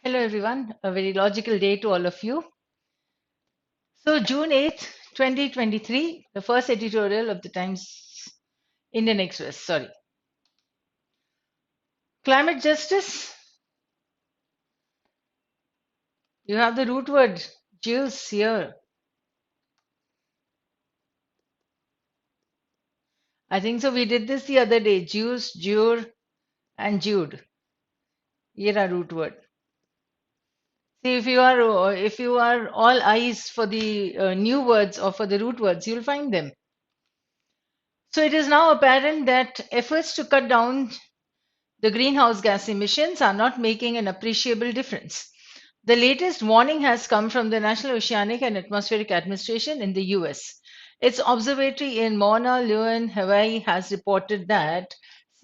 Hello, everyone. A very logical day to all of you. So, June 8th, 2023, the first editorial of the Times Indian Express. Sorry. Climate justice. You have the root word Jews here. I think so. We did this the other day. Jews, Jure, and Jude. Here are root word. See, if you are all eyes for the new words or for the root words, you'll find them. So it is now apparent that efforts to cut down the greenhouse gas emissions are not making an appreciable difference. The latest warning has come from the National Oceanic and Atmospheric Administration in the US. Its observatory in Mauna Loa, Hawaii has reported that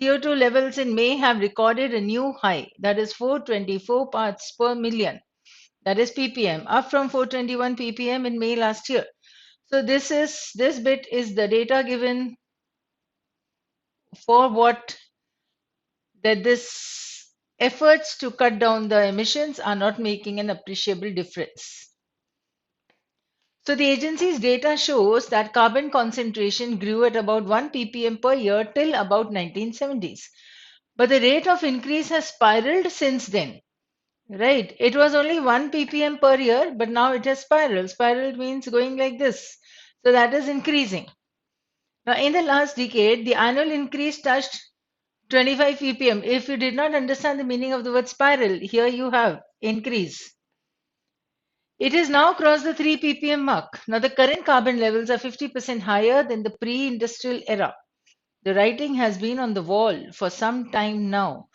CO2 levels in May have recorded a new high, that is 424 parts per million, that is ppm, up from 421 ppm in May last year. So this bit is the data given for what that this efforts to cut down the emissions are not making an appreciable difference. So the agency's data shows that carbon concentration grew at about 1 ppm per year till about 1970s. But the rate of increase has spiraled since then. Right? It was only 1 ppm per year, but now it has spiraled. Spiraled means going like this. So that is increasing. Now, in the last decade, the annual increase touched 25 ppm. If you did not understand the meaning of the word spiral, here you have increase. It has now crossed the 3 ppm mark. Now, the current carbon levels are 50% higher than the pre industrial era. The writing has been on the wall for some time now.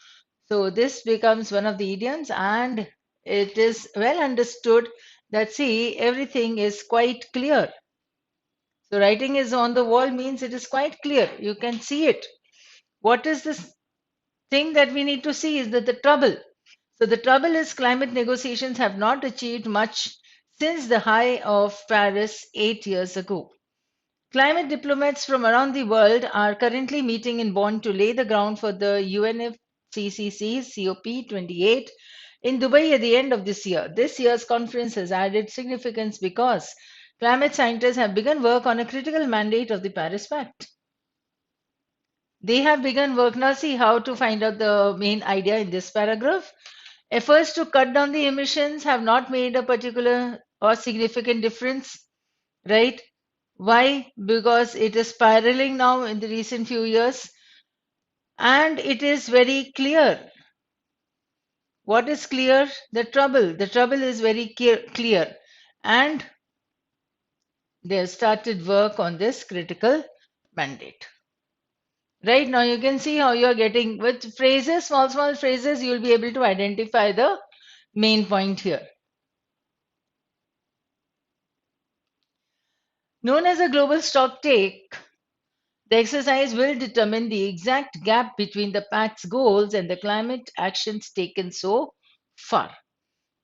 So, this becomes one of the idioms, and it is well understood that, see, everything is quite clear. So, writing is on the wall means it is quite clear. You can see it. What is this thing that we need to see is that the trouble. So the trouble is climate negotiations have not achieved much since the high of Paris 8 years ago. Climate diplomats from around the world are currently meeting in Bonn to lay the ground for the UNFCCC's COP28 in Dubai at the end of this year. This year's conference has added significance because climate scientists have begun work on a critical mandate of the Paris Pact. They have begun work. Now, see how to find out the main idea in this paragraph. Efforts to cut down the emissions have not made a particular or significant difference, right? Why? Because it is spiraling now in the recent few years, and it is very clear. What is clear? The trouble. The trouble is very clear, and they have started work on this critical mandate. Right now, you can see how you're getting with phrases, small phrases, you'll be able to identify the main point here. Known as a global stock take, the exercise will determine the exact gap between the Pact's goals and the climate actions taken so far.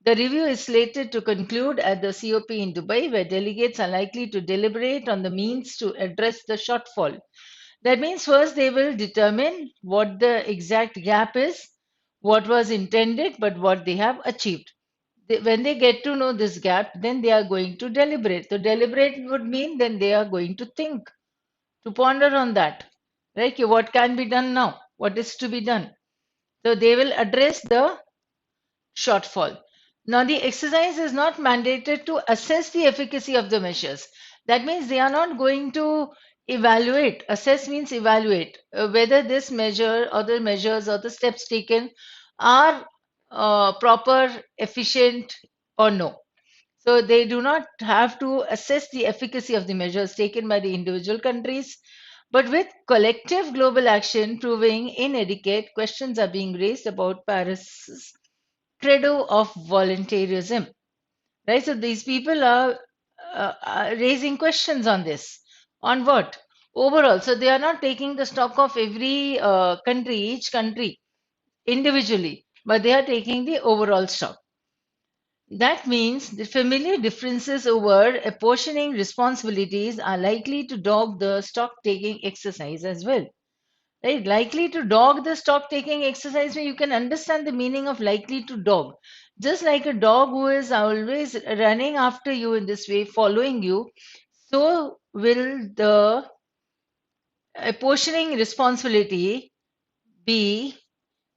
The review is slated to conclude at the COP in Dubai, where delegates are likely to deliberate on the means to address the shortfall. That means first they will determine what the exact gap is, what was intended, but what they have achieved. When they get to know this gap, then they are going to deliberate. So, deliberate would mean then they are going to think, to ponder on that. Right? Okay, what can be done now? What is to be done? So, they will address the shortfall. Now, the exercise is not mandated to assess the efficacy of the measures. That means they are not going to evaluate. Assess means evaluate whether this measure or the measures or the steps taken are proper, efficient, or no. So they do not have to assess the efficacy of the measures taken by the individual countries. But with collective global action proving inadequate, questions are being raised about Paris's credo of voluntarism. Right? So these people are raising questions on this. On what? Overall. So they are not taking the stock of every country, each country individually, but they are taking the overall stock. That means the familiar differences over apportioning responsibilities are likely to dog the stock taking exercise as well. Right? Likely to dog the stock taking exercise, where you can understand the meaning of likely to dog. Just like a dog who is always running after you in this way, following you, so will the apportioning responsibility be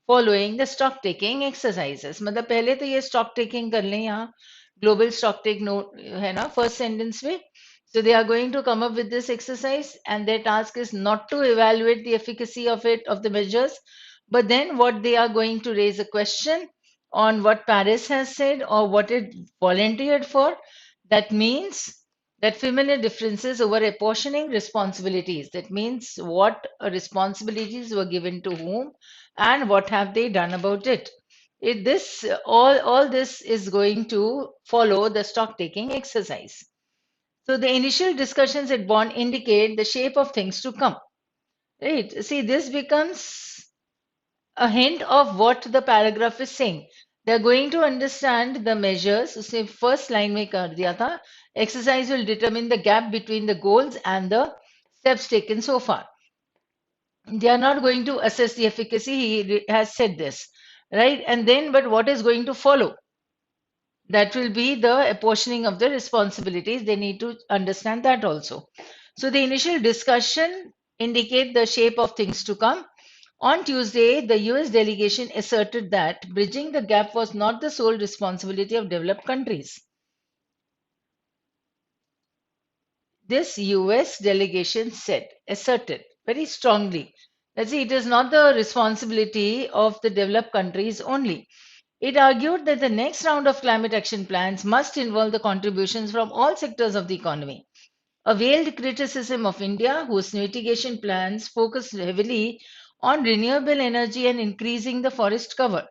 following the stock taking exercises. मतलब पहले तो ये stock taking कर लें यहाँ global stock take no है ना first sentence में. So they are going to come up with this exercise and their task is not to evaluate the efficacy of it of the measures, but then what they are going to raise a question on what Paris has said or what it volunteered for. That means that familiar differences over apportioning responsibilities. That means what responsibilities were given to whom and what have they done about it. This all this is going to follow the stock taking exercise. So the initial discussions at Bond indicate the shape of things to come. Right? See, this becomes a hint of what the paragraph is saying. They are going to understand the measures. So say first line में कर दिया था. Exercise will determine the gap between the goals and the steps taken so far. They are not going to assess the efficacy. He has said this, right? And then, but what is going to follow? That will be the apportioning of the responsibilities. They need to understand that also. So the initial discussion indicate the shape of things to come. On Tuesday, the US delegation asserted that bridging the gap was not the sole responsibility of developed countries. This US delegation asserted very strongly that see, it is not the responsibility of the developed countries only. It argued that the next round of climate action plans must involve the contributions from all sectors of the economy. A veiled criticism of India, whose mitigation plans focused heavily on renewable energy and increasing the forest cover.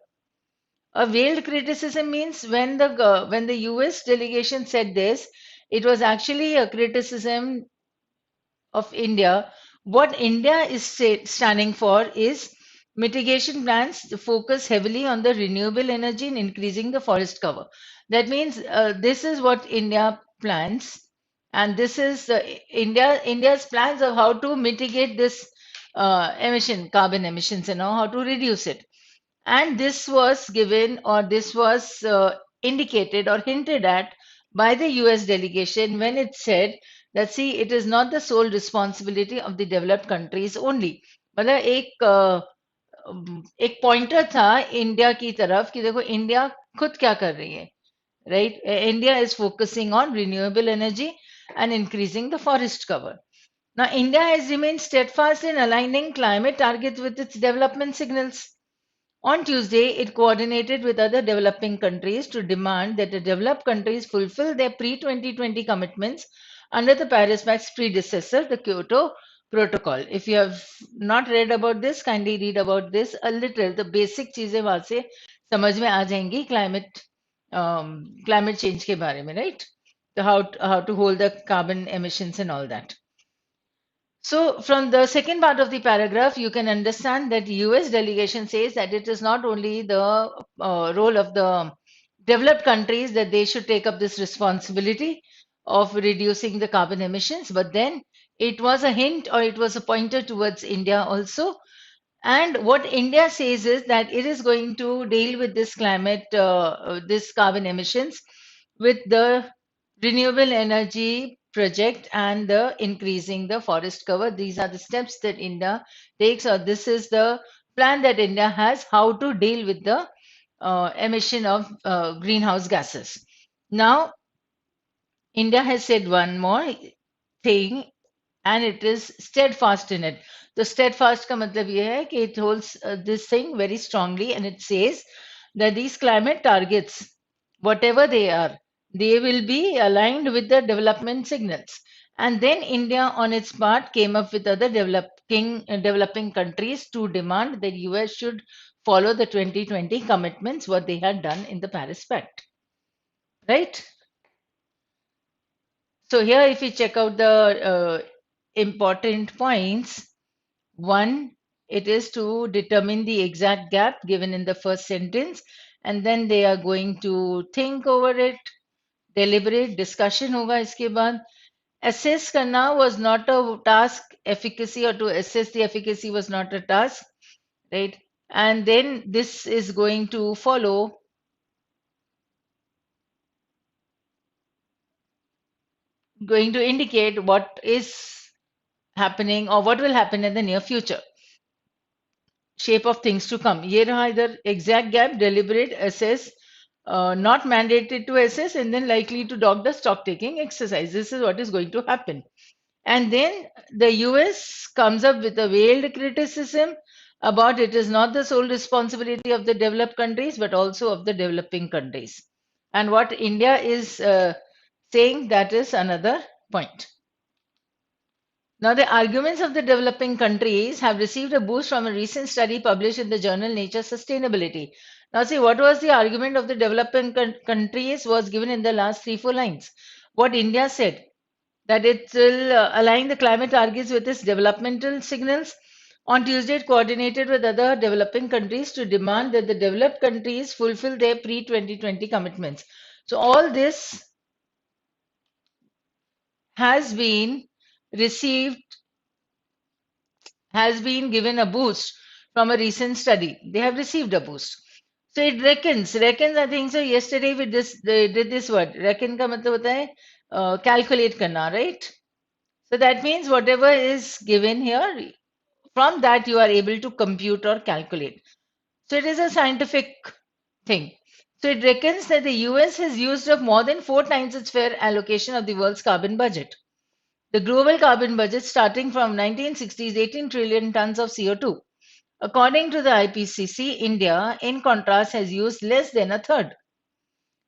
A veiled criticism means when the US delegation said this, it was actually a criticism of India. What India is standing for is mitigation plans to focus heavily on the renewable energy and increasing the forest cover. That means this is what India plans, and this is India's plans of how to mitigate this carbon emissions, how to reduce it. And this was given or this was indicated or hinted at by the US delegation when it said that see it is not the sole responsibility of the developed countries only. मतलब एक pointer था India की तरफ कि देखो India खुद क्या कर रही है, right? India is focusing on renewable energy and increasing the forest cover. Now, India has remained steadfast in aligning climate targets with its development signals. On Tuesday, it coordinated with other developing countries to demand that the developed countries fulfill their pre 2020 commitments under the Paris Pact's predecessor, the Kyoto Protocol. If you have not read about this, kindly read about this a little. The basic चीजें वहां से समझ में आ जाएंगी climate change के बारे में, right? So how to hold the carbon emissions and all that. So, from the second part of the paragraph, you can understand that US delegation says that it is not only the role of the developed countries that they should take up this responsibility of reducing the carbon emissions, but then it was a hint or it was a pointer towards India also. And what India says is that it is going to deal with this carbon emissions with the renewable energy project and the increasing the forest cover. These are the steps that India takes, or this is the plan that India has how to deal with the emission of greenhouse gases. Now, India has said one more thing and it is steadfast in it. The steadfast का मतलब ये है कि it holds this thing very strongly and it says that these climate targets, whatever they are, they will be aligned with the development signals. And then India, on its part, came up with other developing countries to demand that US should follow the 2020 commitments, what they had done in the Paris Pact. Right? So here, if we check out the important points, one, it is to determine the exact gap given in the first sentence, and then they are going to think over it, deliberate, discussion होगा इसके बाद. Assess करना was not a task, efficacy or to assess the efficacy was not a task, right? And then this is going to follow going to indicate what is happening or what will happen in the near future, shape of things to come. ये रहा इधर exact gap, deliberate, assess, not mandated to assess, and then likely to dog the stock taking exercise. This is what is going to happen. And then the US comes up with a veiled criticism about it is not the sole responsibility of the developed countries, but also of the developing countries. And what India is saying, that is another point. Now, the arguments of the developing countries have received a boost from a recent study published in the journal Nature Sustainability. Now, see, what was the argument of the developing countries was given in the last 3 4 lines. What India said, that it will align the climate targets with its developmental signals. On Tuesday, it coordinated with other developing countries to demand that the developed countries fulfill their pre 2020 commitments. So, all this has been received has been given a boost from a recent study. They have received a boost. So it reckons, I think so. Yesterday we they did this word. Reckon का मतलब होता है calculate करना, right? So that means whatever is given here, from that you are able to compute or calculate. So it is a scientific thing. So it reckons that the US has used up more than 4 times its fair allocation of the world's carbon budget. The global carbon budget starting from 1960's 18 trillion tons of CO2. According to the IPCC, India, in contrast, has used less than a third.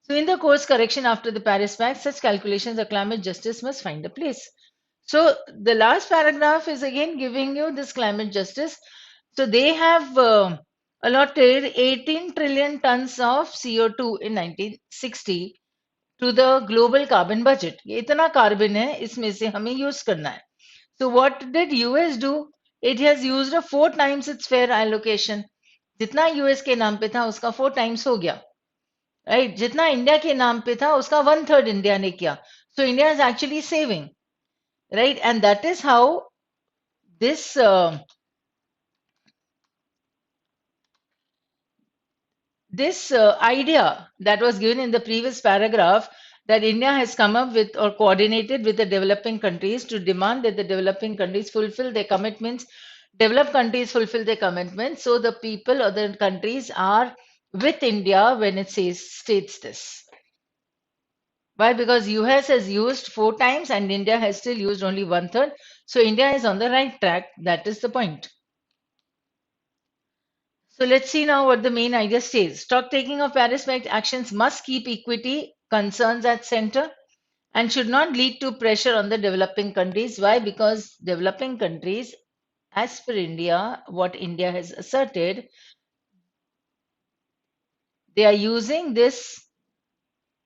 So, in the course correction after the Paris Pact, such calculations of climate justice must find a place. So, the last paragraph is again giving you this climate justice. So, they have allotted 18 trillion tons of CO2 in 1960 to the global carbon budget. ये इतना carbon है, इसमें से हमें use करना है. So what did US do? It has used a 4 times its fair allocation. जितना US के नाम पे था उसका 4 times हो गया, right? जितना इंडिया के नाम पे था उसका 1/3 इंडिया ने किया. So India is actually saving, right? And that is how this idea that was given in the previous paragraph, that India has come up with or coordinated with the developing countries to demand that the developing countries fulfill their commitments, developed countries fulfill their commitments. So the people or the countries are with India when it states this. Why? Because US has used 4 times and India has still used only 1/3. So India is on the right track. That is the point. So let's see now what the main idea says. Stock taking of Paris Pact actions must keep equity concerns at center and should not lead to pressure on the developing countries. Why? Because developing countries, as per India, what India has asserted, they are using this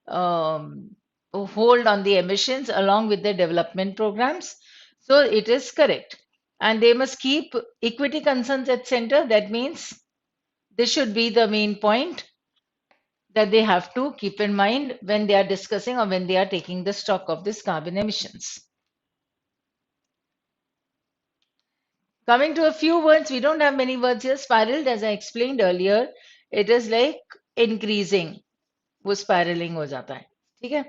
hold on the emissions along with their development programs. So it is correct. And they must keep equity concerns at center. That means this should be the main point that they have to keep in mind when they are discussing or when they are taking the stock of this carbon emissions. Coming to a few words, we don't have many words here. Spiraled, as I explained earlier, it is like increasing. वो spiraling हो जाता है. ठीक है?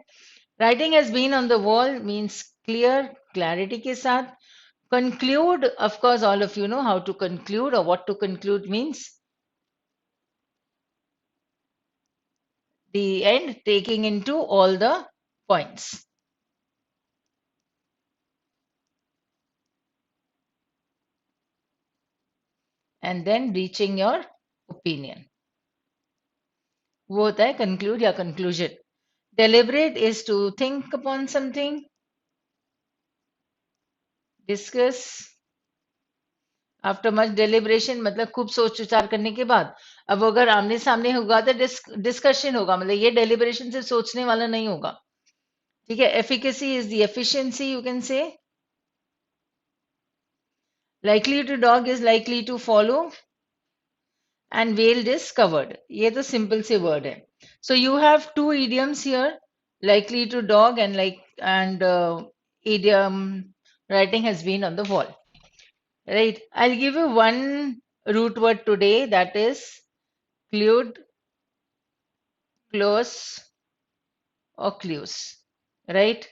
Writing has been on the wall means clear, clarity के साथ. Conclude, of course, all of you know how to conclude or what to conclude means. The end, taking into all the points. And then reaching your opinion. वो होता है conclude या conclusion. Deliberate is to think upon something, discuss. After much deliberation मतलब खूब सोच विचार करने के बाद, अब अगर आमने सामने होगा तो डिस्कशन होगा, मतलब ये deliberation से सोचने वाला नहीं होगा. ठीक है? Efficacy is the efficiency, you can say. Likely to dog is likely to follow. And veiled is covered. ये तो simple से word है. So you have two idioms here, likely to dog and idiom writing has been on the wall. Right. I'll give you one root word today, that is clued, close, or clues. Right.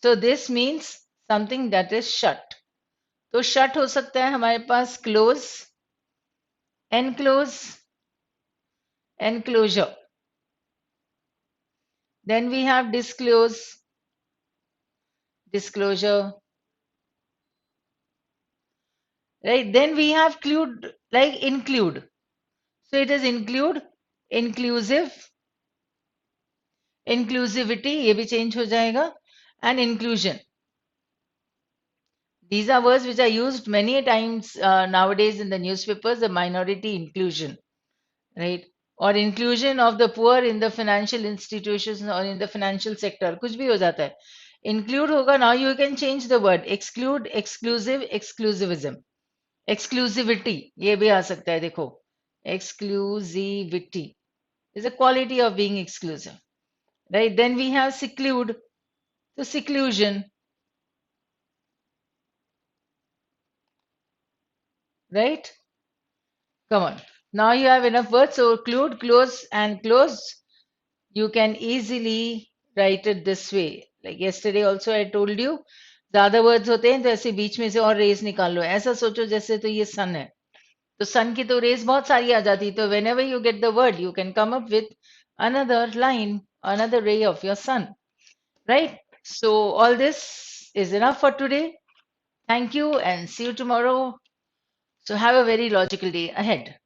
So this means something that is shut. तो shut हो सकता है हमारे पास close, enclose, enclosure. Then we have disclose, disclosure, right? Then we have clude, like include. So it is include, inclusive, inclusivity, ये भी change हो जाएगा, and inclusion. These are words which are used many times nowadays in the newspapers, the minority inclusion, right? Or inclusion of the poor in the financial institutions or in the financial sector. कुछ भी हो जाता है. Include होगा, now you can change the word. Exclude, exclusive, exclusivism. Exclusivity, ये भी आ सकता है, देखो. Exclusivity is a quality of being exclusive, right? Then we have seclude, so seclusion, right? Come on. Now you have enough words. So clude, close, and close. You can easily write it this way. Like yesterday also I told you, ज़्यादा words होते हैं तो ऐसे बीच में से और race निकाल लो. ऐसा सोचो जैसे तो ये sun है. तो sun की तो रेस बहुत सारी आ जाती. तो whenever you get the word, you can come up with another line, another ray of your sun. Right? So all this is enough for today. Thank you and see you tomorrow. So have a very logical day ahead.